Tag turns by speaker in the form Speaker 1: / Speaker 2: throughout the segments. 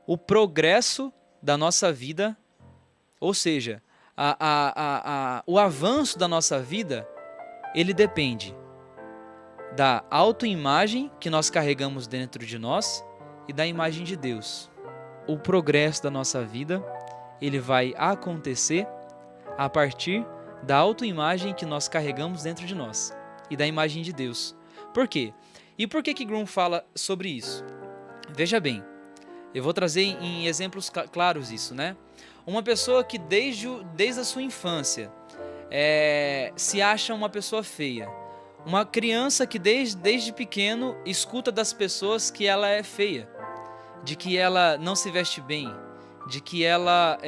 Speaker 1: o progresso da nossa vida, ou seja, o avanço da nossa vida, ele depende da autoimagem que nós carregamos dentro de nós e da imagem de Deus. O progresso da nossa vida, ele vai acontecer a partir da autoimagem que nós carregamos dentro de nós e da imagem de Deus. Por quê? E por que Grum fala sobre isso? Veja bem, eu vou trazer em exemplos claros isso, né? Uma pessoa que desde a sua infância se acha uma pessoa feia. Uma criança que desde pequeno escuta das pessoas que ela é feia, de que ela não se veste bem, de que ela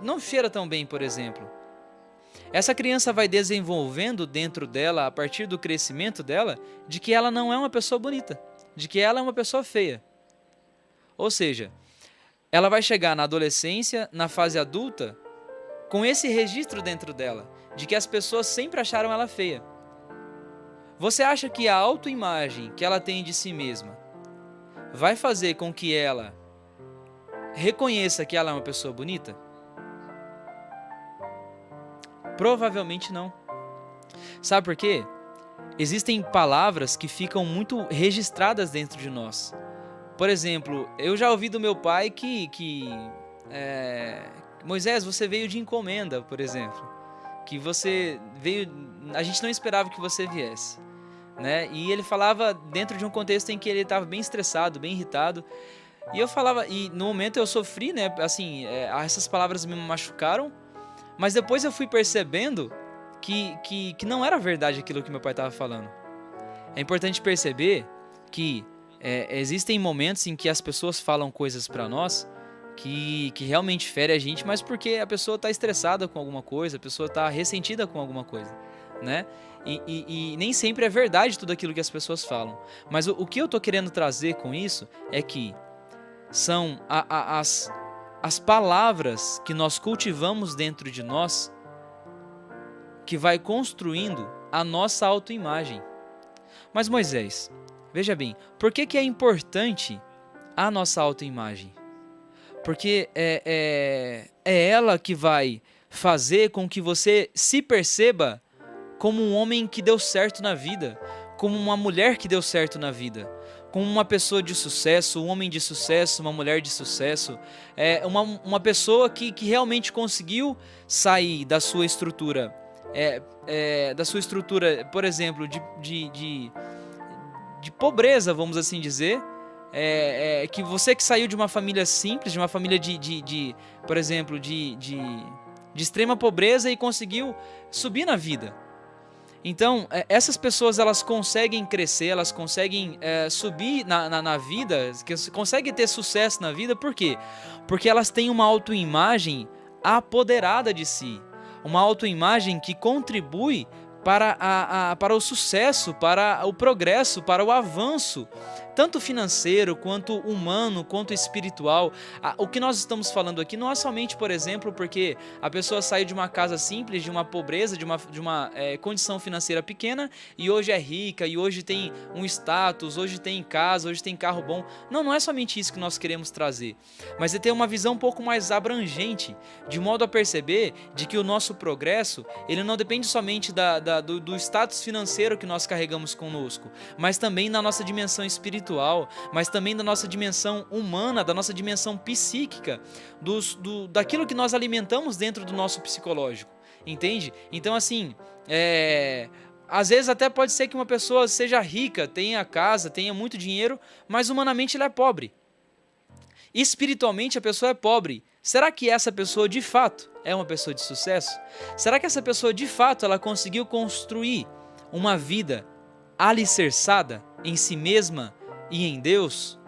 Speaker 1: não cheira tão bem, por exemplo. Essa criança vai desenvolvendo dentro dela, a partir do crescimento dela, de que ela não é uma pessoa bonita, de que ela é uma pessoa feia. Ou seja, ela vai chegar na adolescência, na fase adulta, com esse registro dentro dela, de que as pessoas sempre acharam ela feia. Você acha que a autoimagem que ela tem de si mesma vai fazer com que ela reconheça que ela é uma pessoa bonita? Provavelmente não. Sabe por quê? Existem palavras que ficam muito registradas dentro de nós. Por exemplo, eu já ouvi do meu pai que Moisés, você veio de encomenda, por exemplo. Que você veio... A gente não esperava que você viesse. Né? E ele falava dentro de um contexto em que ele estava bem estressado, bem irritado. E eu falava... E no momento eu sofri, né? Assim, essas palavras me machucaram. Mas depois eu fui percebendo que não era verdade aquilo que meu pai estava falando. É importante perceber que existem momentos em que as pessoas falam coisas para nós que realmente ferem a gente, mas porque a pessoa está estressada com alguma coisa, a pessoa está ressentida com alguma coisa, né? E nem sempre é verdade tudo aquilo que as pessoas falam. Mas o que eu estou querendo trazer com isso é que são as palavras que nós cultivamos dentro de nós que vai construindo a nossa autoimagem. Mas Moisés, veja bem, por que é importante a nossa autoimagem? Porque é ela que vai fazer com que você se perceba como um homem que deu certo na vida, como uma mulher que deu certo na vida, como uma pessoa de sucesso, um homem de sucesso, uma mulher de sucesso, uma pessoa que realmente conseguiu sair da sua estrutura, por exemplo, de pobreza, vamos assim dizer, que você que saiu de uma família simples, de uma família por exemplo, de extrema pobreza e conseguiu subir na vida. Então, essas pessoas elas conseguem crescer, elas conseguem subir na vida, conseguem ter sucesso na vida, por quê? Porque elas têm uma autoimagem apoderada de si, uma autoimagem que contribui para o sucesso, para o progresso, para o avanço, tanto financeiro, quanto humano, quanto espiritual. O que nós estamos falando aqui não é somente, por exemplo, porque a pessoa saiu de uma casa simples, de uma pobreza, de uma condição financeira pequena e hoje é rica, e hoje tem um status, hoje tem casa, hoje tem carro bom. Não é somente isso que nós queremos trazer, mas é ter uma visão um pouco mais abrangente, de modo a perceber de que o nosso progresso, ele não depende somente do status financeiro que nós carregamos conosco, mas também na nossa dimensão espiritual, mas também da nossa dimensão humana, da nossa dimensão psíquica, daquilo que nós alimentamos dentro do nosso psicológico, entende? Então assim, às vezes até pode ser que uma pessoa seja rica, tenha casa, tenha muito dinheiro, mas humanamente ela é pobre. Espiritualmente a pessoa é pobre. Será que essa pessoa de fato é uma pessoa de sucesso? Será que essa pessoa de fato ela conseguiu construir uma vida alicerçada em si mesma e em Deus?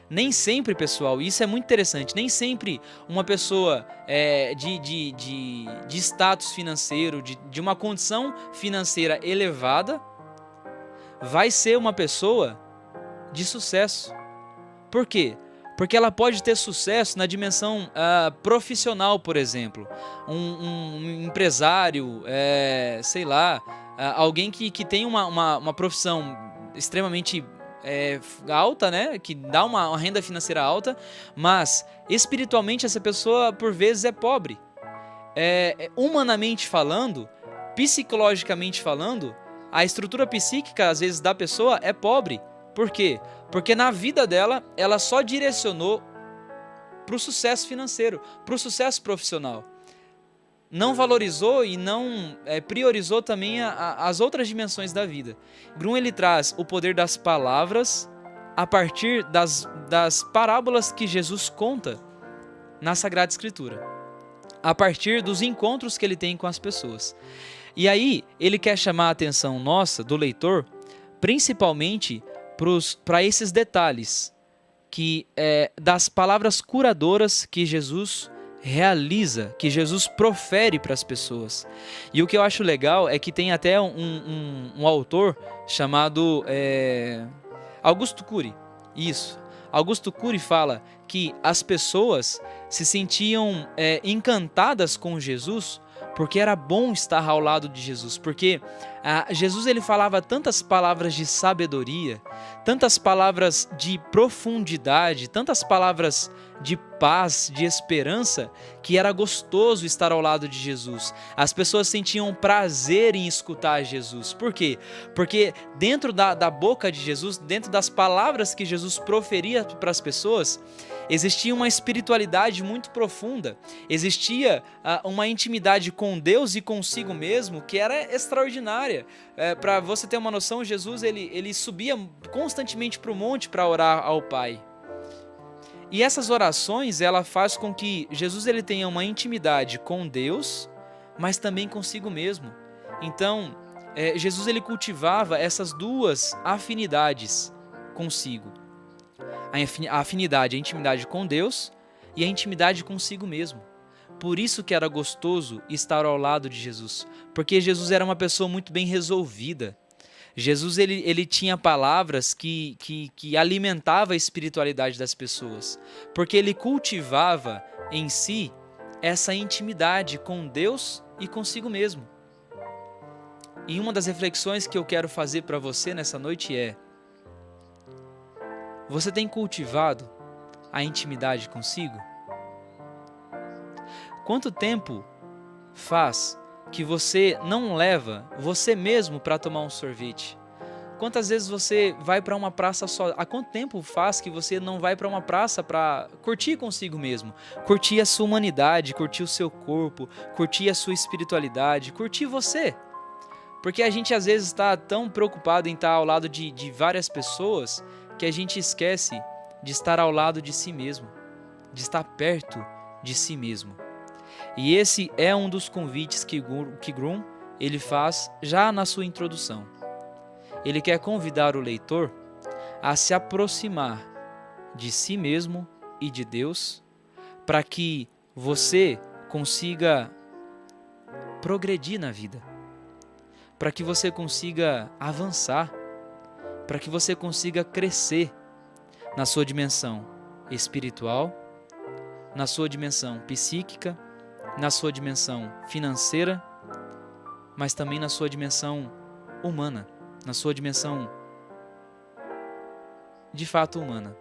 Speaker 1: Nem sempre, pessoal, isso é muito interessante, nem sempre uma pessoa de status financeiro, de uma condição financeira elevada, vai ser uma pessoa de sucesso. Por quê? Porque ela pode ter sucesso na dimensão profissional, por exemplo. Um empresário, sei lá, alguém que tem uma profissão extremamente alta, né? Que dá uma renda financeira alta, mas espiritualmente essa pessoa por vezes é pobre. Humanamente falando, psicologicamente falando, a estrutura psíquica às vezes da pessoa é pobre. Por quê? Porque na vida dela, ela só direcionou para o sucesso financeiro, para o sucesso profissional. Não valorizou e não priorizou também as outras dimensões da vida. Grum ele traz o poder das palavras a partir das parábolas que Jesus conta na Sagrada Escritura, a partir dos encontros que ele tem com as pessoas. E aí ele quer chamar a atenção nossa, do leitor, principalmente para esses detalhes das palavras curadoras que Jesus realiza, que Jesus profere para as pessoas. E o que eu acho legal é que tem até um autor chamado Augusto Cury. Isso. Augusto Cury fala que as pessoas se sentiam encantadas com Jesus porque era bom estar ao lado de Jesus, porque Jesus ele falava tantas palavras de sabedoria, tantas palavras de profundidade, tantas palavras de paz, de esperança, que era gostoso estar ao lado de Jesus. As pessoas sentiam prazer em escutar Jesus. Por quê? Porque dentro da boca de Jesus, dentro das palavras que Jesus proferia para as pessoas, existia uma espiritualidade muito profunda, existia uma intimidade com Deus e consigo mesmo que era extraordinária. Para você ter uma noção, Jesus ele subia constantemente para o monte para orar ao Pai. E essas orações, ela faz com que Jesus ele tenha uma intimidade com Deus, mas também consigo mesmo. Então, Jesus ele cultivava essas duas afinidades consigo. A afinidade, a intimidade com Deus e a intimidade consigo mesmo. Por isso que era gostoso estar ao lado de Jesus, porque Jesus era uma pessoa muito bem resolvida. Jesus ele tinha palavras que alimentavam a espiritualidade das pessoas, porque ele cultivava em si essa intimidade com Deus e consigo mesmo. E uma das reflexões que eu quero fazer para você nessa noite é: você tem cultivado a intimidade consigo? Quanto tempo faz que você não leva você mesmo para tomar um sorvete? Quantas vezes você vai para uma praça só? Há quanto tempo faz que você não vai para uma praça para curtir consigo mesmo? Curtir a sua humanidade, curtir o seu corpo, curtir a sua espiritualidade, curtir você. Porque a gente às vezes está tão preocupado em estar ao lado de várias pessoas que a gente esquece de estar ao lado de si mesmo, de estar perto de si mesmo. E esse é um dos convites que Grum ele faz já na sua introdução. Ele quer convidar o leitor a se aproximar de si mesmo e de Deus, para que você consiga progredir na vida, para que você consiga avançar, para que você consiga crescer na sua dimensão espiritual, na sua dimensão psíquica, na sua dimensão financeira, mas também na sua dimensão humana, na sua dimensão de fato humana.